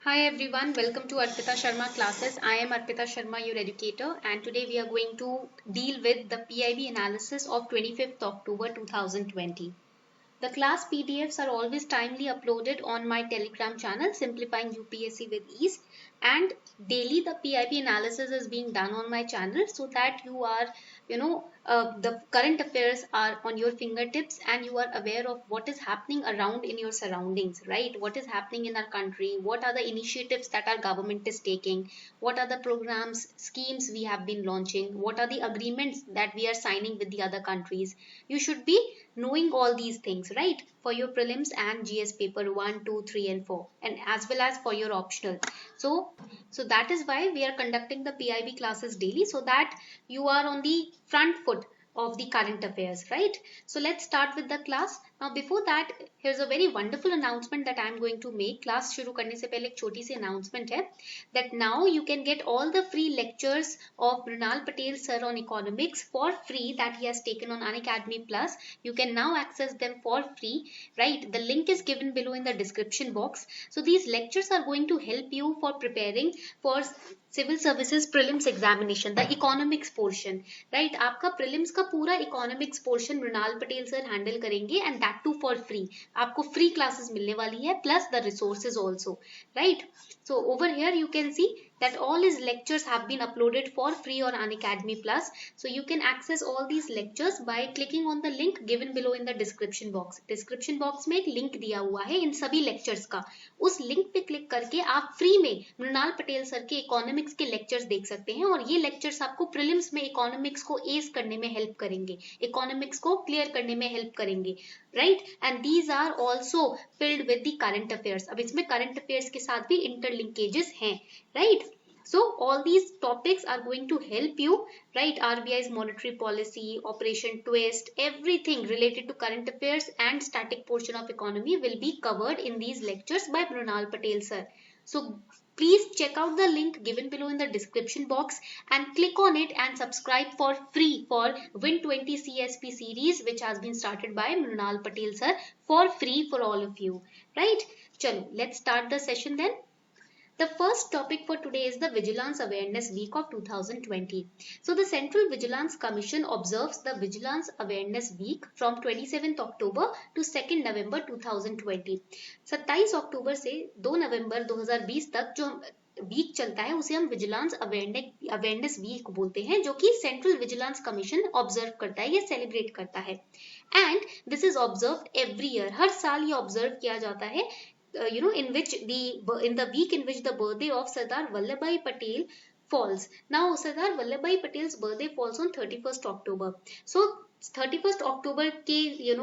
Hi everyone, welcome to Arpita Sharma classes. I am Arpita Sharma, your educator, and today we are going to deal with the PIB analysis of 25th October 2020. The class PDFs are always timely uploaded on my Telegram channel, Simplifying UPSC with Ease, and daily the PIB analysis is being done on my channel so that you are, the current affairs are on your fingertips and you are aware of what is happening around in your surroundings, right? What is happening in our country? What are the initiatives that our government is taking? What are the programs, schemes we have been launching? What are the agreements that we are signing with the other countries? You should be knowing all these things, right, for your prelims and GS paper 1, 2, 3 and 4, and as well as for your optional. So that is why we are conducting the PIB classes daily, so that you are on the front foot of the current affairs, right? So let's start with the class. Now before that, here's a very wonderful announcement that I'm going to make. Class शुरू करने से पहले एक छोटी सी announcement है that now you can get all the free lectures of Mrinal Patel sir on economics for free that he has taken on Unacademy Plus. You can now access them for free, right? The link is given below in the description box. So these lectures are going to help you for preparing for civil services prelims examination the economics portion, right? आपका prelims का पूरा economics portion Mrinal Patel sir handle करेंगे and that too for free. आपको free classes मिलने वाली है plus the resources also, right? So over here you can see that all his lectures have been uploaded for free on Unacademy Plus. So you can access all these lectures by clicking on the link given below in the description box. Description box में एक link दिया हुआ है इन सभी lectures का. उस link पे click करके आप free में मृणाल पटेल सर के economics के lectures देख सकते हैं और ये lectures आपको prelims में economics को ace करने में help करेंगे, economics को clear करने में help करेंगे, right? And these are also filled with the current affairs. अब इसमें current affairs के साथ भी interlinkages हैं, right? So all these topics are going to help you, right? RBI's monetary policy, Operation Twist, everything related to current affairs and static portion of economy will be covered in these lectures by Mrinal Patel sir. So please check out the link given below in the description box and click on it and subscribe for free for Win 20 CSP series which has been started by Mrinal Patel sir for free for all of you, right? Chalo, let's start the session then. The first topic for today is the Vigilance Awareness Week of 2020. So the Central Vigilance Commission observes the Vigilance Awareness Week from 27th October to 2nd November 2020. 27 अक्टूबर से 2 नवंबर 2020 तक जो week चलता है उसे हम vigilance awareness week बोलते हैं, जो कि सेंट्रल विजिलेंस कमीशन ऑब्जर्व करता है या सेलिब्रेट करता है. And this is observed every year. हर साल ये ऑब्जर्व किया जाता है in the week in which the birthday of Sardar Vallabhbhai Patel falls. Now Sardar Vallabhbhai Patel's birthday falls on 31st October. So 31st अक्टूबर के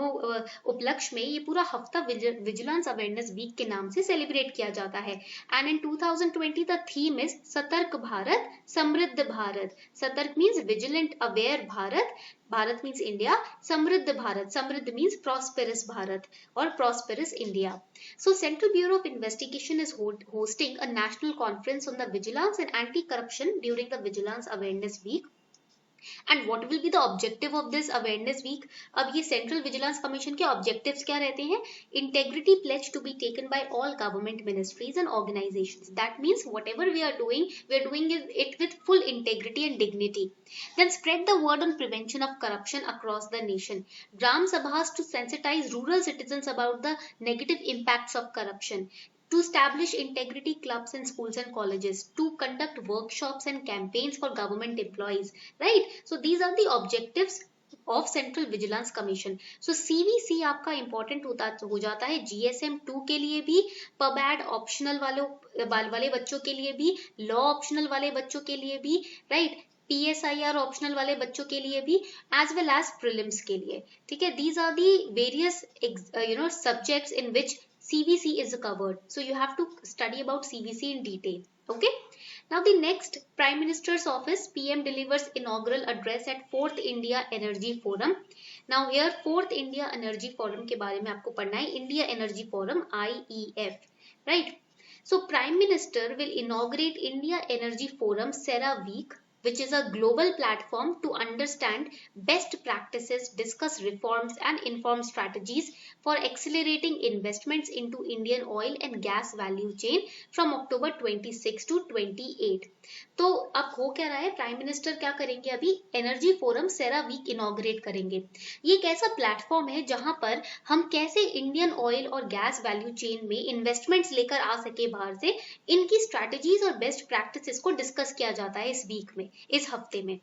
उपलक्ष्य में ये पूरा हफ्ता विजिलेंस अवेयरनेस वीक के नाम से सेलिब्रेट किया जाता है. And in 2020 the theme is सतर्क भारत समृद्ध भारत. सतर्क means vigilant aware Bharat, Bharat means India, समृद्ध भारत, समृद्ध मीन्स प्रॉस्पेरस भारत और prosperous India. So Central Bureau of Investigation is hosting a national conference on the vigilance and anti-corruption during the Vigilance Awareness Week. And what will be the objective of this awareness week? अब ये Central Vigilance Commission के objectives क्या रहते हैं? Integrity pledge to be taken by all government ministries and organizations. That means whatever we are doing it with full integrity and dignity. Then spread the word on prevention of corruption across the nation. Gram Sabhas to sensitize rural citizens about the negative impacts of corruption. To establish integrity clubs in schools and colleges, to conduct workshops and campaigns for government employees, right? So these are the objectives of Central Vigilance Commission. So CVC आपका important हो जाता है GSM 2 के लिए भी, PubAd optional वाले बच्चों के लिए भी, law optional वाले बच्चों के लिए भी, right? PSIR optional वाले बच्चों के लिए भी, as well as prelims के लिए, ठीक है? These are the various subjects in which CVC is covered. So you have to study about CVC in detail. Okay. Now the next, Prime Minister's Office, PM delivers inaugural address at 4th India Energy Forum. Now here 4th India Energy Forum के बारे में आपको पढ़ना है. India Energy Forum, IEF, right? So Prime Minister will inaugurate India Energy Forum CERA Week which is a global platform to understand best practices, discuss reforms, and inform strategies for accelerating investments into Indian oil and gas value chain from October 26 to 28. तो अब हो क्या रहा है, prime minister क्या करेंगे, अभी energy forum सेरा week inaugurate करेंगे। ये एक ऐसा प्लेटफॉर्म है जहां पर हम कैसे इंडियन ऑयल और गैस वैल्यू चेन में इन्वेस्टमेंट्स लेकर आ सके बाहर से, इनकी स्ट्रैटेजीज और बेस्ट प्रैक्टिसेस को डिस्कस किया जाता है इस वीक में, इस हफ्ते में।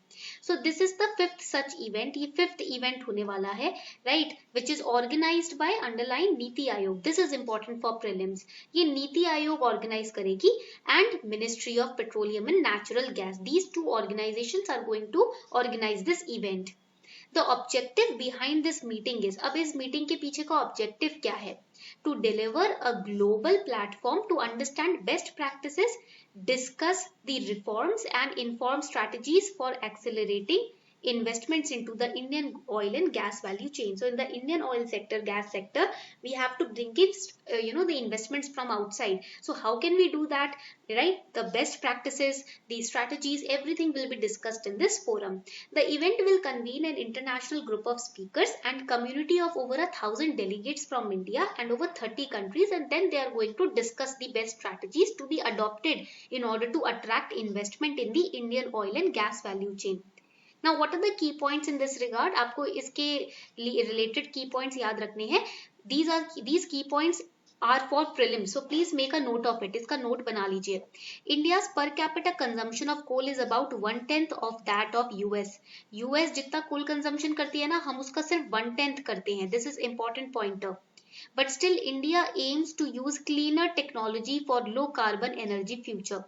So this is the fifth such event, ये फिफ्थ इवेंट होने वाला है, right, which is organised by underline NITI Aayog. This is important for prelims. ये नीति आयोग ऑर्गेनाइज करेगी and ministry of petroleum and natural gas, these two organisations are going to organise this event. The objective behind this meeting is, अब इस meeting के पीछे का objective क्या है, to deliver a global platform to understand best practices, discuss the reforms and inform strategies for accelerating investments into the Indian oil and gas value chain. So in the Indian oil sector, gas sector, we have to bring in the investments from outside. So how can we do that, right? The best practices, the strategies, everything will be discussed in this forum. The event will convene an international group of speakers and community of over 1,000 delegates from India and over 30 countries, and then they are going to discuss the best strategies to be adopted in order to attract investment in the Indian oil and gas value chain. Now what are the key points in this regard? आपको इसके related key points याद रखने हैं. These key points are for prelims, so please make a note of it. इसका note बना लीजिए. India's per capita consumption of coal is about 1/10 of that of US. US जितना coal consumption करती है ना, हम उसका सिर्फ 1/10 करते हैं. This is important pointer. But still India aims to use cleaner technology for low carbon energy future.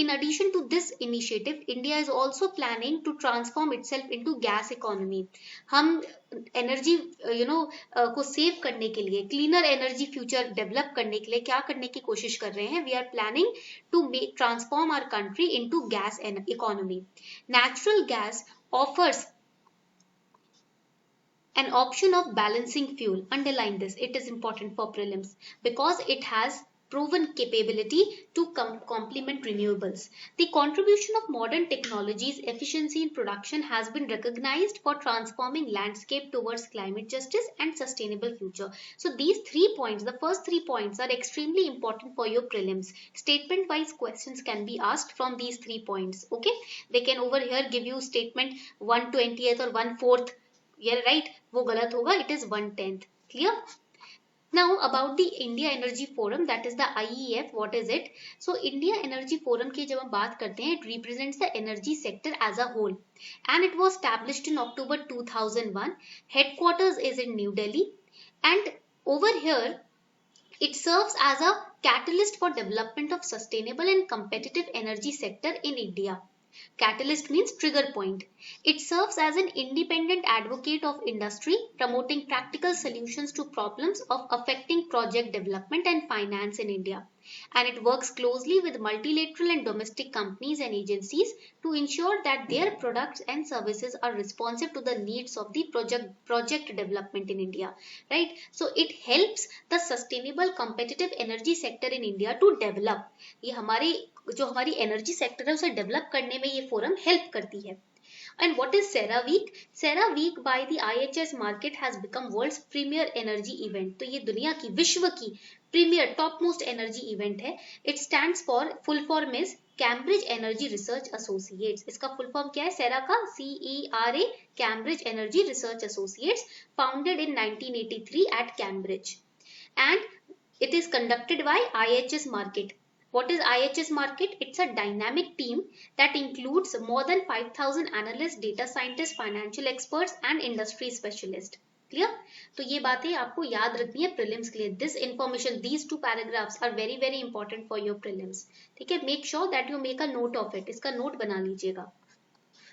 In addition to this initiative, India is also planning to transform itself into gas economy. हम energy को save करने के लिए, cleaner energy future develop करने के लिए क्या करने की कोशिश कर रहे हैं? We are planning to transform our country into gas economy. Natural gas offers an option of balancing fuel. Underline this, it is important for prelims because it has proven capability to complement renewables. The contribution of modern technologies, efficiency in production has been recognized for transforming landscape towards climate justice and sustainable future. So these 3 points, the first 3 points are extremely important for your prelims. Statement wise questions can be asked from these 3 points. Okay, they can over here give you statement 1/20th or 1/4. Yeah, right, वो गलत होगा, it is 1/10. Clear? Now about the India Energy Forum, that is the IEF. What is it? So India Energy Forum की जब हम बात करते हैं, it represents the energy sector as a whole, and it was established in October 2001. Headquarters is in New Delhi, and over here it serves as a catalyst for development of sustainable and competitive energy sector in India. Catalyst means trigger point. It serves as an independent advocate of industry, promoting practical solutions to problems of affecting project development and finance in India. And it works closely with multilateral and domestic companies and agencies to ensure that their products and services are responsive to the needs of the project development in India. Right? So it helps the sustainable competitive energy sector in India to develop. ये हमारी energy sector है उसे develop करने में ये forum help करती है. And what is CERAWeek? CERAWeek by the IHS Markit has become world's premier energy event. तो ये दुनिया की, विश्व की premier top most energy event है. It stands for, full form is Cambridge energy research associates. इसका फुल फॉर्म क्या है? सेरा का CERA, Cambridge energy research associates, founded in 1983 at Cambridge, and it is conducted by IHS Markit. What is IHS Markit? It's a dynamic team that includes more than 5,000 analysts, data scientists, financial experts and industry specialists. Clear? तो ये बातें आपको याद रखनी है prelims के लिए. This information, these 2 paragraphs are very very important for your prelims. ठीक है? Make sure that you make a note of it. इसका note बना लीजिएगा.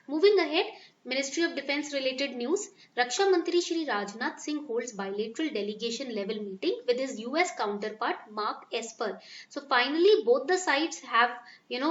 Moving ahead, Ministry of Defence related news. Raksha Mantri Shri Rajnath Singh holds bilateral delegation level meeting with his US counterpart Mark Esper. So finally both the sides have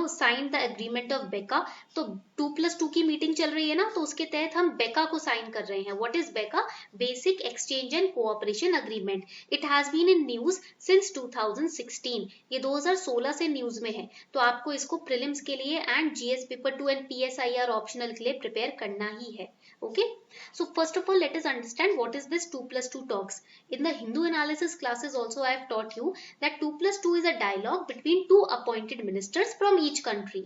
signed the agreement of BECA. तो 2+2 की meeting चल रही है ना, तो उसके तहत हम बेका को साइन कर रहे हैं. What is BECA? Basic exchange and cooperation agreement. It has been in news since 2016. ये 2016 से न्यूज में है. तो आपको इसको प्रीलिम्स के लिए and GS paper 2 and PSIR optional के लिए प्रिपेयर करना ही है. Okay, so first of all let us understand what is this 2+2 talks. In the Hindu analysis classes also I have taught you that 2+2 is a dialogue between two appointed ministers from each country,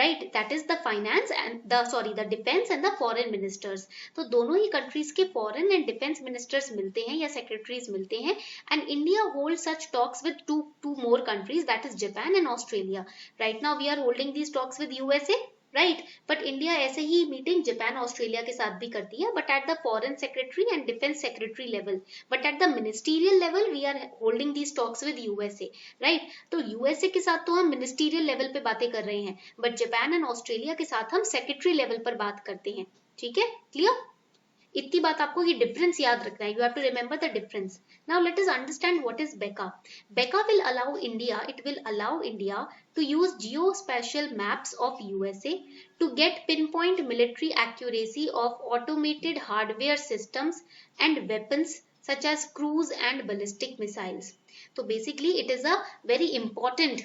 right? That is the finance and the defense and the foreign ministers. तो दोनों ही countries के foreign and defense ministers मिलते हैं या secretaries मिलते हैं, and India holds such talks with two more countries, that is Japan and Australia. Right now we are holding these talks with USA, right. But India ऐसे ही meeting Japan Australia के साथ भी करती है, but at the foreign secretary and defence secretary level. But at the ministerial level we are holding these talks with USA, right. तो USA के साथ तो हम मिनिस्टीरियल लेवल पे बातें कर रहे हैं, बट जापान एंड ऑस्ट्रेलिया के साथ हम सेक्रेटरी लेवल पर बात करते हैं. ठीक है, क्लियर? इतनी बात आपको ये डिफरेंस याद रखना है. You have to remember the difference. Now let us understand what is BECA. BECA will allow India to use geospatial maps of USA to get pinpoint military accuracy of automated hardware systems and weapons such as cruise and ballistic missiles. So basically it is a very important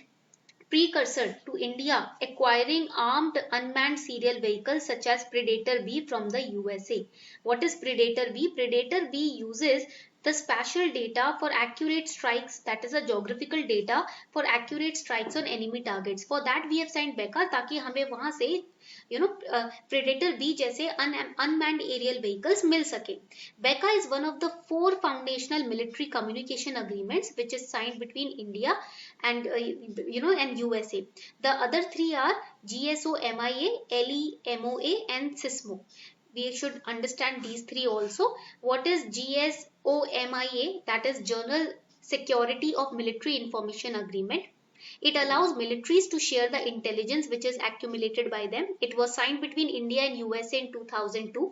precursor to India acquiring armed unmanned serial vehicles such as Predator B from the USA. What is Predator B? Predator B uses the spatial data for accurate strikes, that is a geographical data for accurate strikes on enemy targets. For that we have signed BECA ताकि हमें वहां से Predator B जैसे unmanned aerial vehicles मिल सके. BECA is one of the 4 foundational military communication agreements which is signed between India and and USA. The other 3 are GSOMIA, LEMOA and SISMO. We should understand these 3 also. What is GSOMIA? That is General Security of Military Information Agreement. It allows militaries to share the intelligence which is accumulated by them. It was signed between India and USA in 2002.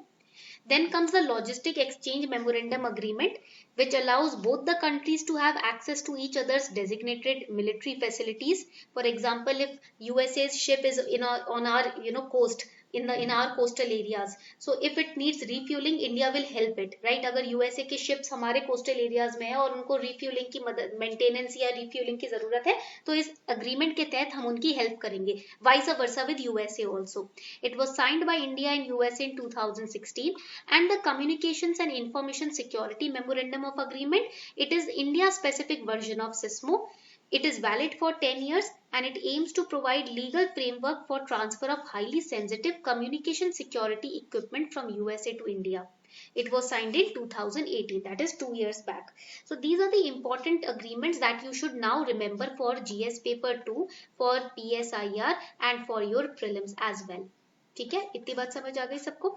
Then comes the Logistic Exchange Memorandum Agreement, which allows both the countries to have access to each other's designated military facilities. For example, if USA's ship is on our coast, in our coastal areas, so if it needs refueling, India will help it, right? अगर USA के ships हमारे coastal areas में है और उनको refueling की मदद, maintenance या refueling की जरूरत है, तो इस agreement के तहत हम उनकी help करेंगे. Vice versa with USA also. It was signed by India and USA in 2016. And the Communications and Information Security Memorandum of Agreement, it is India specific version of SISMO. It is valid for 10 years and it aims to provide legal framework for transfer of highly sensitive communication security equipment from USA to India. It was signed in 2018, that is 2 years back. So these are the important agreements that you should now remember for GS paper 2, for PSIR and for your prelims as well. ठीक है, इतनी बात समझ आ गई सबको.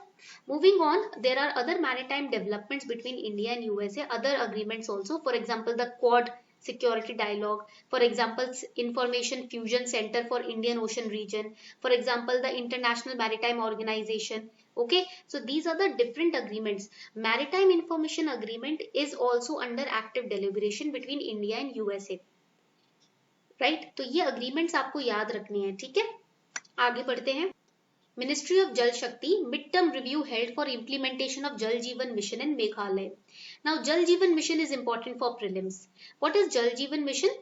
Moving on, there are other maritime developments between India and USA, other agreements also. For example, the Quad Security Dialogue. For example, Information Fusion Center for Indian Ocean region. For example, the International Maritime Organization. Okay, so these are the different agreements. Maritime Information Agreement is also under active deliberation between India and USA. Right? तो ये agreements आपको याद रखनी है. ठीक है, आगे बढ़ते हैं. Ministry of Jal Shakti midterm review held for implementation of Jal Jeevan Mission in Meghalaya. Now Jal Jeevan Mission is important for prelims. What is Jal Jeevan Mission?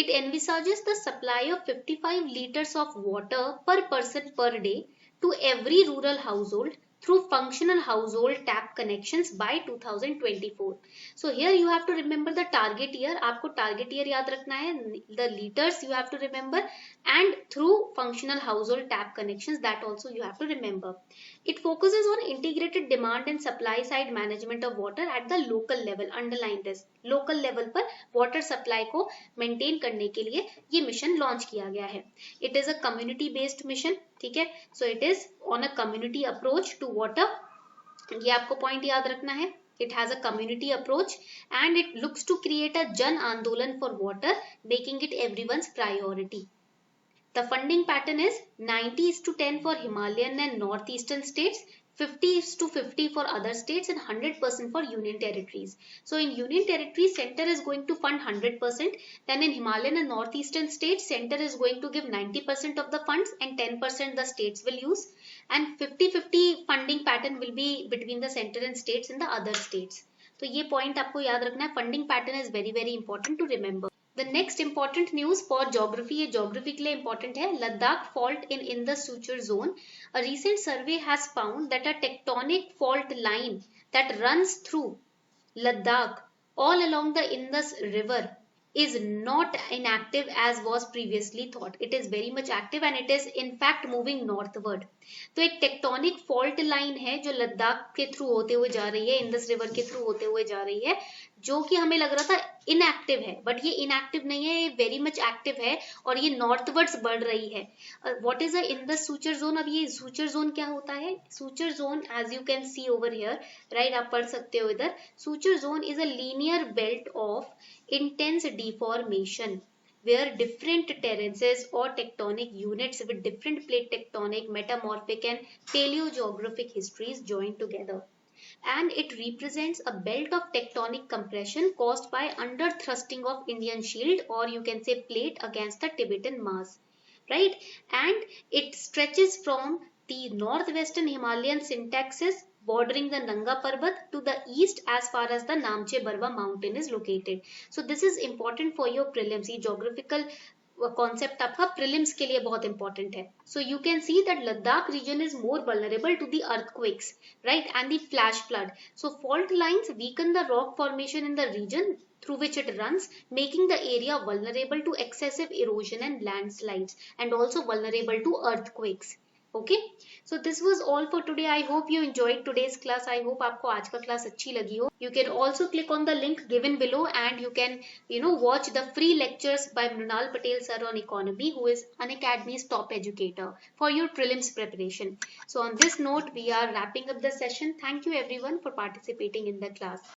It envisages the supply of 55 liters of water per person per day to every rural household through functional household tap connections by 2024. So here you have to remember the target year. आपको target year याद रखना है. The liters you have to remember, and through functional household tap connections, that also you have to remember. It focuses on integrated demand and supply side management of water at the local level. Underline this. Local level पर water supply को maintain करने के लिए ये mission launch किया गया है. It is a community based mission. ठीक है, so it is on a community approach to water. ये आपको point याद रखना है. It has a community approach and it looks to create a Jan Andolan for water, making it everyone's priority. The funding pattern is 90:10 for Himalayan and northeastern states, 50:50 for other states and 100% for union territories. So in union territories, center is going to fund 100%. Then in Himalayan and northeastern states, center is going to give 90% of the funds and 10% the states will use. And 50:50 funding pattern will be between the center and states in the other states. तो ये point आपको याद रखना है. Funding pattern is very very important to remember. The next important news for geography, ये geography के लिए important है. Ladakh fault in Indus suture zone. A recent survey has found that a tectonic fault line that runs through Ladakh all along the Indus River is not inactive as was previously thought. It is very much active and it is in fact moving northward. तो एक tectonic fault line है जो लद्दाख के through होते हुए जा रही है, इंडस रिवर के थ्रू होते हुए जा रही है, जो कि हमें लग रहा था इनएक्टिव है, बट ये इनएक्टिव नहीं है, ये वेरी मच एक्टिव है और ये नॉर्थवर्ड्स बढ़ रही है. What is a Indus suture zone? अब ये सूचर जोन क्या होता है? Suture zone as you can see over here, right, आप पढ़ सकते हो इधर. Suture zone is a linear belt of intense deformation where different terraces or tectonic units with different plate tectonic, metamorphic and paleogeographic histories joined together. And it represents a belt of tectonic compression caused by under thrusting of Indian shield, or you can say plate, against the Tibetan mass, right? And it stretches from the northwestern Himalayan syntaxis bordering the Nanga Parbat to the east as far as the Namche Barwa mountain is located. So this is important for your prelims. ये geographical concept आपका prelims के लिए बहुत important है. So you can see that Ladakh region is more vulnerable to the earthquakes, right, and the flash flood. So fault lines weaken the rock formation in the region through which it runs, making the area vulnerable to excessive erosion and landslides, and also vulnerable to earthquakes. Okay, so this was all for today. I hope you enjoyed today's class. I hope आपको आज का class अच्छी लगी हो. You can also click on the link given below and you can watch the free lectures by Mrunal Patel sir on economy, who is Unacademy's top educator for your prelims preparation. So on this note, we are wrapping up the session. Thank you everyone for participating in the class.